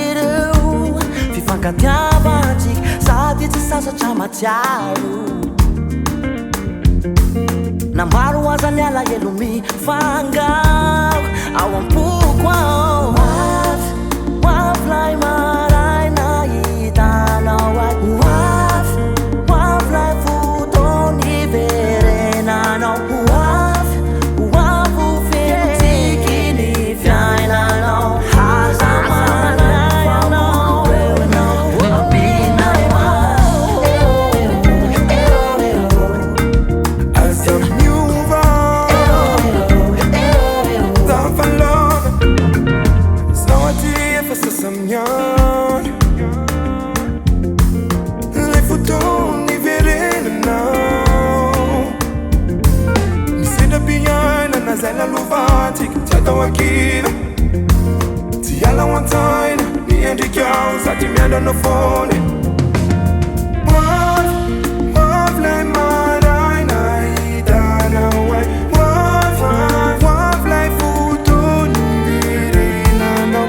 ireo fifankatiavatsika sady tsy sasatra matsiaro namaro azany ala elo mifangao ao am-poko ao waflay maraina hitanao ay waflay fotony verenanao wafo fetiky ny fiainanao haza manaianao aminay le fotoni verenanao nisendra piaina na zay lalovatsika tsy atao akila tsy ala ho an-tsaina miendrikao sady miandrana fony waflay maraina hitanao ay waflay fotoni verenanao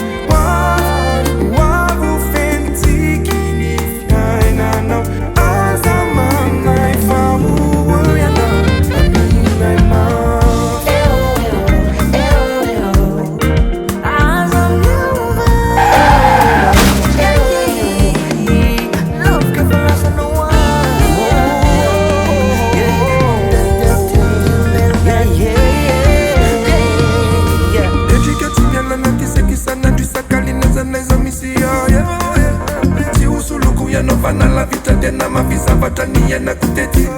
Vanala vita tena mavisavatra niana kuteti